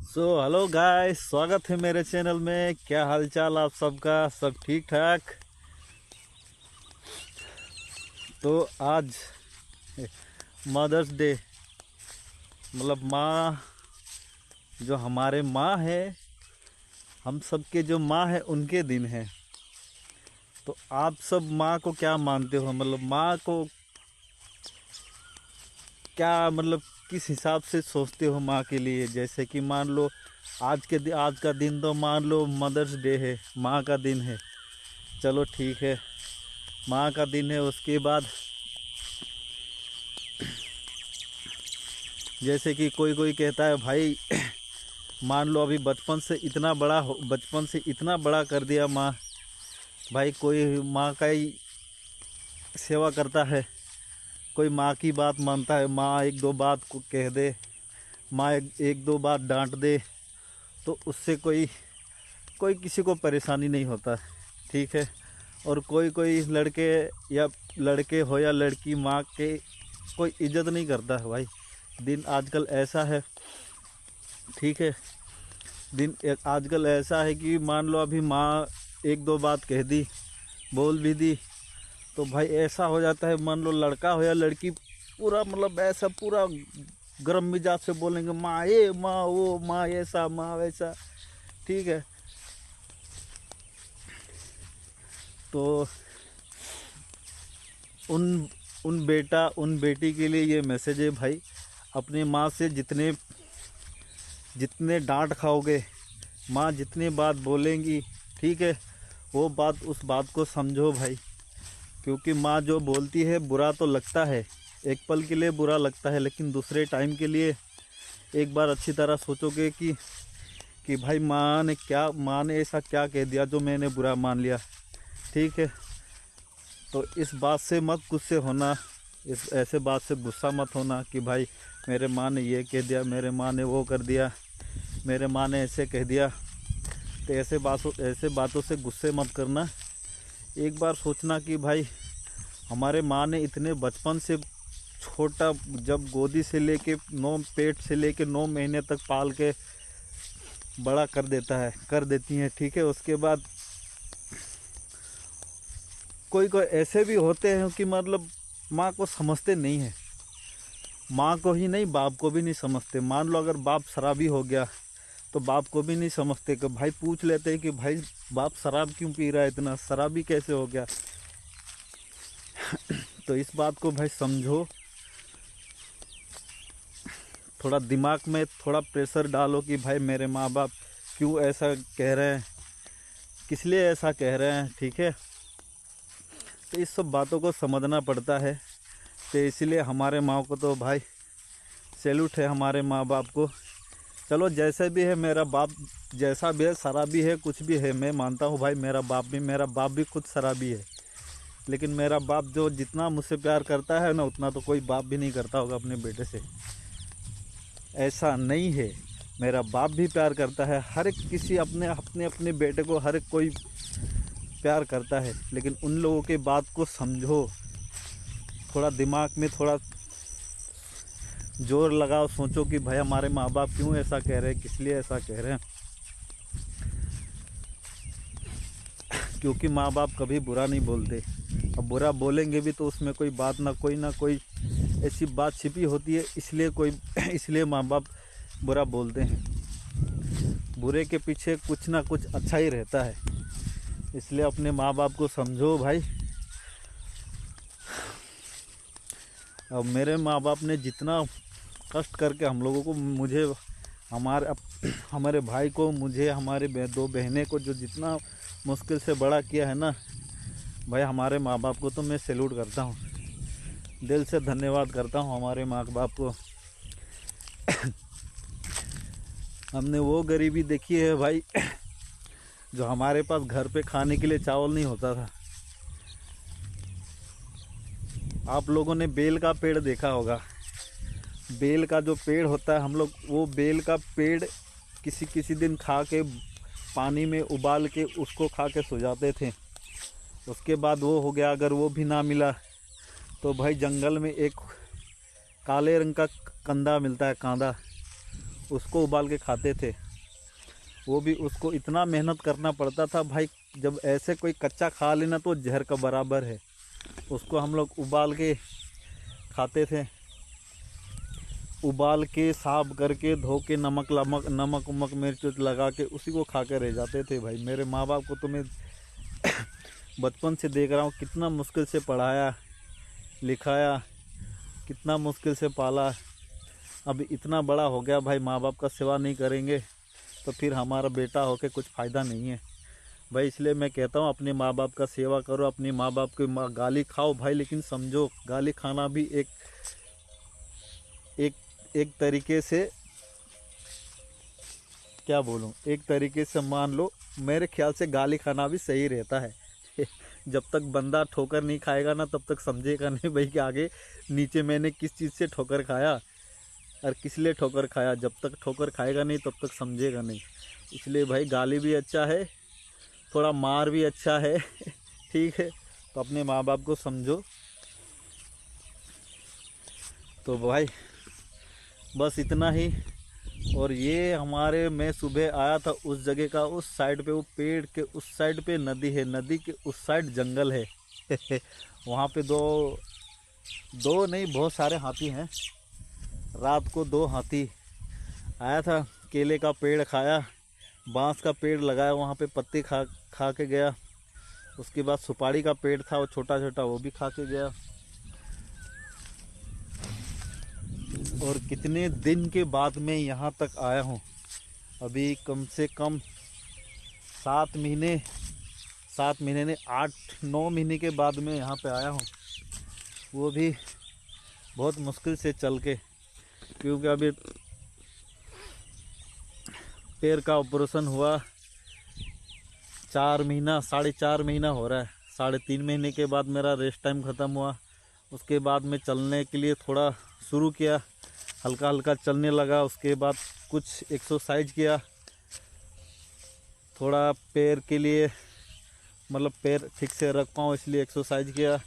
Hello guys, स्वागत है मेरे चैनल में। क्या हालचाल आप सबका? सब ठीक ठाक? तो आज मदर्स डे, मतलब माँ, जो हमारे माँ है, हम सबके जो माँ है उनके दिन है। तो आप सब माँ को क्या मानते हो? मतलब माँ को क्या, मतलब किस हिसाब से सोचते हो माँ के लिए? जैसे कि मान लो आज का दिन तो मान लो मदर्स डे है, माँ का दिन है। चलो ठीक है, माँ का दिन है। उसके बाद जैसे कि कोई कोई कहता है भाई मान लो अभी बचपन से इतना बड़ा कर दिया माँ। भाई कोई माँ का ही सेवा करता है, कोई माँ की बात मानता है। माँ एक दो बात को कह दे, माँ एक दो बात डांट दे, तो उससे कोई कोई किसी को परेशानी नहीं होता, ठीक है। और कोई कोई लड़के हो या लड़की, माँ के कोई इज्जत नहीं करता है। भाई दिन आजकल ऐसा है, ठीक है। आजकल ऐसा है कि मान लो अभी माँ एक दो बात कह दी, बोल भी दी, तो भाई ऐसा हो जाता है, मान लो लड़का हो या लड़की, पूरा मतलब ऐसा पूरा गर्म मिजाज से बोलेंगे, माँ ये, माँ वो, माँ ऐसा, माँ वैसा, ठीक है। तो उन उन बेटी के लिए ये मैसेज है भाई, अपनी माँ से जितने जितने डांट खाओगे, माँ जितनी बात बोलेंगी, ठीक है, वो बात, उस बात को समझो भाई। क्योंकि माँ जो बोलती है बुरा तो लगता है, एक पल के लिए बुरा लगता है, लेकिन दूसरे टाइम के लिए एक बार अच्छी तरह सोचोगे कि भाई माँ ने ऐसा क्या कह दिया जो मैंने बुरा मान लिया, ठीक है। तो इस बात से मत गुस्से होना, इस ऐसे बात से गुस्सा मत होना कि भाई मेरे माँ ने ये कह दिया, मेरे माँ ने वो कर दिया, मेरे माँ ने ऐसे कह दिया। तो ऐसे बातों से गुस्से मत करना। एक बार सोचना कि भाई हमारे माँ ने इतने बचपन से, छोटा, जब गोदी से लेके पेट से लेके 9 महीने तक पाल के बड़ा कर देती हैं, ठीक है। उसके बाद कोई कोई ऐसे भी होते हैं कि मतलब माँ को समझते नहीं है, माँ को ही नहीं बाप को भी नहीं समझते। मान लो अगर बाप शराबी हो गया तो बाप को भी नहीं समझते, कि भाई पूछ लेते हैं कि भाई बाप शराब क्यों पी रहा है, इतना शराबी कैसे हो गया। तो इस बात को भाई समझो, थोड़ा दिमाग में थोड़ा प्रेशर डालो कि भाई मेरे माँ बाप क्यों ऐसा कह रहे हैं, किस लिए ऐसा कह रहे हैं, ठीक है। तो इस सब बातों को समझना पड़ता है। तो इसीलिए हमारे माँ को तो भाई सैल्यूट है, हमारे माँ बाप को। चलो जैसे भी है, मेरा बाप जैसा भी है, शराबी है, कुछ भी है, मैं मानता हूँ भाई मेरा बाप भी खुद शराबी है। लेकिन मेरा बाप जो जितना मुझसे प्यार करता है ना, उतना तो कोई बाप भी नहीं करता होगा अपने बेटे से। ऐसा नहीं है, मेरा बाप भी प्यार करता है। हर एक किसी अपने अपने अपने बेटे को हर एक कोई प्यार करता है, लेकिन उन लोगों के बात को समझो, थोड़ा दिमाग में थोड़ा जोर लगाओ, सोचो कि भाई हमारे माँ बाप क्यों ऐसा कह रहे हैं, किस लिए ऐसा कह रहे हैं। क्योंकि माँ बाप कभी बुरा नहीं बोलते, अब बुरा बोलेंगे भी तो उसमें कोई बात ना कोई ऐसी बात छिपी होती है, इसलिए माँ बाप बुरा बोलते हैं। बुरे के पीछे कुछ ना कुछ अच्छा ही रहता है, इसलिए अपने माँ बाप को समझो भाई। अब मेरे माँ बाप ने जितना कष्ट करके हम लोगों को, मुझे, हमारे भाई को, मुझे, हमारे दो बहनें को जो जितना मुश्किल से बड़ा किया है ना, भाई हमारे माँ बाप को तो मैं सैल्यूट करता हूँ, दिल से धन्यवाद करता हूँ हमारे माँ बाप को। हमने वो गरीबी देखी है भाई, जो हमारे पास घर पे खाने के लिए चावल नहीं होता था। आप लोगों ने बेल का पेड़ देखा होगा, बेल का जो पेड़ होता है, हम लोग वो बेल का पेड़ किसी किसी दिन खा के, पानी में उबाल के उसको खा के सो जाते थे। उसके बाद वो हो गया, अगर वो भी ना मिला तो भाई जंगल में एक काले रंग का कंदा मिलता है, कांदा, उसको उबाल के खाते थे। वो भी उसको इतना मेहनत करना पड़ता था भाई, जब ऐसे कोई कच्चा खा लेना तो जहर का बराबर है। उसको हम लोग उबाल के खाते थे, उबाल के साफ करके धो के नमक नमक उमक मिर्च लगा के उसी को खा के रह जाते थे भाई। मेरे माँ बाप को तो मैं बचपन से देख रहा हूँ, कितना मुश्किल से पढ़ाया लिखाया, कितना मुश्किल से पाला। अब इतना बड़ा हो गया भाई, माँ बाप का सेवा नहीं करेंगे तो फिर हमारा बेटा होके कुछ फ़ायदा नहीं है भाई। इसलिए मैं कहता हूँ अपने माँ बाप का सेवा करो, अपने माँ बाप की गाली खाओ भाई, लेकिन समझो गाली खाना भी एक एक एक तरीके से, क्या बोलूँ, एक तरीके से मान लो, मेरे ख्याल से गाली खाना भी सही रहता है। जब तक बंदा ठोकर नहीं खाएगा ना तब तक समझेगा नहीं भाई कि आगे नीचे मैंने किस चीज़ से ठोकर खाया और किस लिए ठोकर खाया। जब तक ठोकर खाएगा नहीं तब तक समझेगा नहीं। इसलिए भाई गाली भी अच्छा है, थोड़ा मार भी अच्छा है। ठीक है, तो अपने माँ बाप को समझो। तो भाई बस इतना ही। और ये हमारे, मैं सुबह आया था उस जगह का, उस साइड पे वो पेड़ के उस साइड पे नदी है, नदी के उस साइड जंगल है। वहाँ पे दो दो नहीं बहुत सारे हाथी हैं। रात को 2 हाथी आया था, केले का पेड़ खाया, बांस का पेड़ लगाया, वहाँ पे पत्ते खा खा के गया। उसके बाद सुपारी का पेड़ था वो छोटा छोटा, वो भी खा के गया। और कितने दिन के बाद मैं यहाँ तक आया हूँ, अभी कम से कम 7 महीने ने 8-9 महीने के बाद मैं यहाँ पे आया हूँ, वो भी बहुत मुश्किल से चल के, क्योंकि अभी पैर का ऑपरेशन हुआ 4.5 महीना हो रहा है। 3.5 महीने के बाद मेरा रेस्ट टाइम ख़त्म हुआ। उसके बाद मैं चलने के लिए थोड़ा शुरू किया, हल्का हल्का चलने लगा। उसके बाद कुछ एक्सरसाइज किया, थोड़ा पैर के लिए, मतलब पैर ठीक से रख पाऊँ इसलिए एक्सरसाइज किया,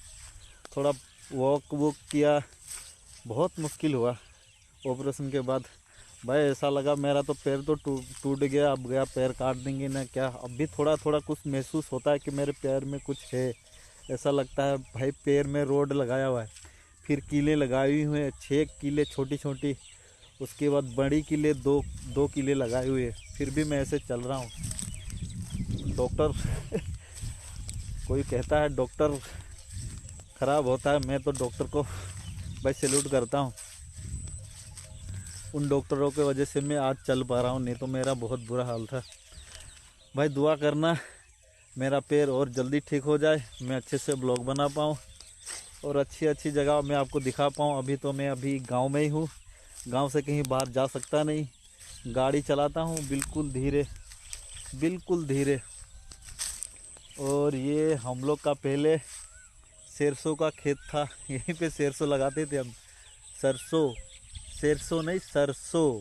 थोड़ा वॉक किया। बहुत मुश्किल हुआ ऑपरेशन के बाद भाई। ऐसा लगा मेरा तो पैर तो टूट गया, अब गया पैर काट देंगे ना क्या। अब भी थोड़ा थोड़ा कुछ महसूस होता है कि मेरे पैर में कुछ है। ऐसा लगता है भाई पैर में रोड लगाया हुआ है, फिर कीलें लगाई हुई हैं, 6 कीलें छोटी छोटी, उसके बाद बड़ी कीलें 2 कीलें लगाए हुए हैं, फिर भी मैं ऐसे चल रहा हूँ। डॉक्टर कोई कहता है डॉक्टर ख़राब होता है, मैं तो डॉक्टर को भाई सैल्यूट करता हूँ। उन डॉक्टरों की वजह से मैं आज चल पा रहा हूँ, नहीं तो मेरा बहुत बुरा हाल था भाई। दुआ करना मेरा पैर और जल्दी ठीक हो जाए, मैं अच्छे से ब्लॉग बना पाऊँ और अच्छी अच्छी जगह मैं आपको दिखा पाऊँ। अभी तो मैं गांव में ही हूँ, गांव से कहीं बाहर जा सकता नहीं, गाड़ी चलाता हूँ बिल्कुल धीरे बिल्कुल धीरे। और ये हम लोग का पहले सरसों का खेत था, यहीं पे सरसों लगाते थे हम। सरसों नहीं, सरसों।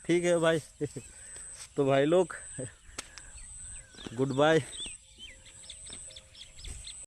ठीक है भाई। तो भाई लोग गुड बाय।